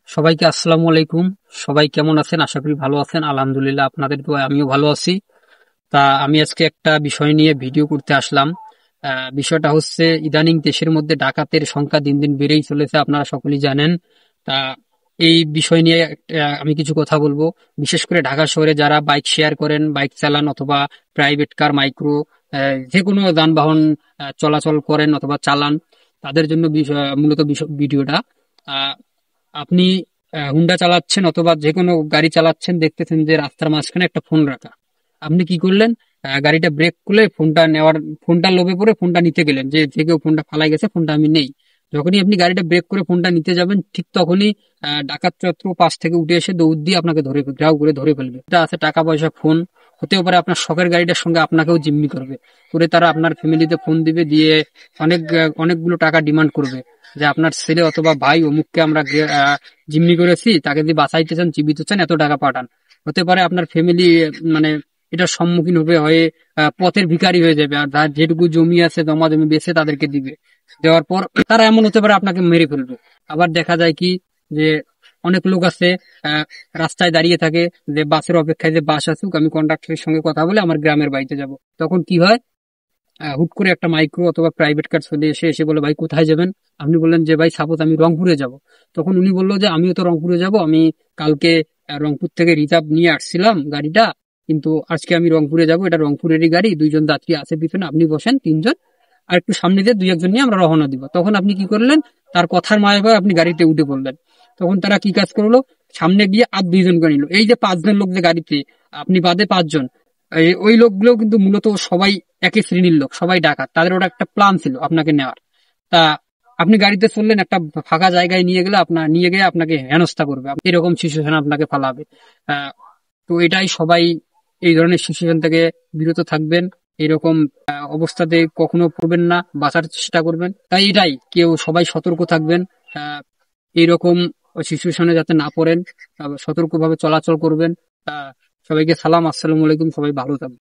সবাইকে আসসালামু আলাইকুম। সবাই কেমন আছেন? আশা করি ভালো আছেন। আলহামদুলিল্লাহ, আপনাদের দোয়ায় আমিও ভালো আছি। তা আমি আজকে একটা বিষয় নিয়ে ভিডিও করতে আসলাম। বিষয়টা হচ্ছে, ইদানিং দেশের মধ্যে ডাকাতের সংখ্যা দিন দিন বেড়েই চলেছে, আপনারা সকলেই জানেন। তা এই বিষয় নিয়ে আমি কিছু কথা বলবো। বিশেষ করে ঢাকা শহরে যারা বাইক শেয়ার করেন, বাইক চালান অথবা প্রাইভেট কার, মাইক্রো, যে কোনো যানবাহন চলাচল করেন অথবা চালান, তাদের জন্য মূলত ভিডিওটা। আপনি হুন্ডা চালাচ্ছেন অথবা যে কোনো গাড়ি চালাচ্ছেন, দেখতেছেন যে রাস্তার মাঝখানে একটা ফোন রাখা। আপনি কি করলেন? গাড়িটা ব্রেক করলে ফোনটা লোভে পড়ে ফোনটা নিতে গেলেন, যে যে কেউ ফোনটা ফালাই গেছে, ফোনটা আমি নেই। যখনই আপনি গাড়িটা ব্রেক করে ফোনটা নিতে যাবেন, ঠিক তখনই ডাকাত চক্র পাশ থেকে উঠে এসে দৌড় দিয়ে আপনাকে ঘেরাও করে ধরে ফেলবে। এটা আছে টাকা পয়সা, ফোন হতেও পারে, আপনার শখের গাড়িটার সঙ্গে আপনাকেও জিম্মি করবে। করে তারা আপনার ফ্যামিলিতে ফোন দিবে, দিয়ে অনেকগুলো টাকা ডিমান্ড করবে, যে আপনার ছেলে অথবা ভাই অমুককে আমরা জিম্মি করেছি, তাকে যদি বাঁচাইতে চান, জীবিত চান, এত টাকা পাঠান। হতে পারে আপনার ফ্যামিলি মানে এটার সম্মুখীন হবে, হয়ে পথের ভিখারি হয়ে যাবে, আর যার যেটুকু জমি আছে, জমা জমি বেচে তাদেরকে দিবে। দেওয়ার পর তারা এমন হতে পারে আপনাকে মেরে ফেলবে। আবার দেখা যায় কি, যে অনেক লোক আছে রাস্তায় দাঁড়িয়ে থাকে, যে বাসের অপেক্ষায়, যে বাস আসুক, আমি কন্ডাক্টরের সঙ্গে কথা বলে আমার গ্রামের বাড়িতে যাব। তখন কি হয়, হুট করে একটা মাইক্রো অথবা প্রাইভেট কার চলে এসে এসে বলে, ভাই কোথায় যাবেন? আপনি বললেন যে ভাই সাপোজ আমি রংপুরে যাব। তখন উনি বললো যে আমিও তো রংপুরে যাব, আমি কালকে রংপুর থেকে রিজার্ভ নিয়ে আসছিলাম গাড়িটা, কিন্তু আজকে আমি রংপুরে যাব, এটা রংপুরেরই গাড়ি, দুইজন যাত্রী আছে পিছনে, আপনি বসেন তিনজন, আর একটু সামনে দিয়ে দুই একজন নিয়ে আমরা রওনা দিব। তখন আপনি কি করলেন? তার কথার মায় পড়ে আপনি গাড়িতে উঠে পড়লেন। তখন তারা কি কাজ করলো? সামনে গিয়ে আর দুইজনকে নিল, এই যে পাঁচজন লোক যে গাড়িতে, আপনি বাদে পাঁচজন। ওই লোকগুলো কিন্তু মূলত সবাই একই শ্রেণীর লোক, সবাই ডাকাত, তাদের ওটা একটা প্ল্যান ছিল আপনাকে নেওয়ার। তা আপনি গাড়িতে চললেন, একটা ফাঁকা জায়গায় নিয়ে গিয়ে আপনাকে হেনস্থা করবে, এরকম সিচুয়েশন আপনাকে ফালাবে। আহ, তো এটাই সবাই এই ধরনের সিচুয়েশন থেকে বিরত থাকবেন। এরকম অবস্থাতে কখনো পড়বেন না, বাঁচার চেষ্টা করবেন। তাই এটাই, সবাই সতর্ক থাকবেন। আহ, এইরকম সিচুয়েশনে যাতে না পড়েন, সতর্কভাবে চলাচল করবেন। আহ, সবাইকে সালাম, আসসালামু আলাইকুম, সবাই ভালো থাকবেন।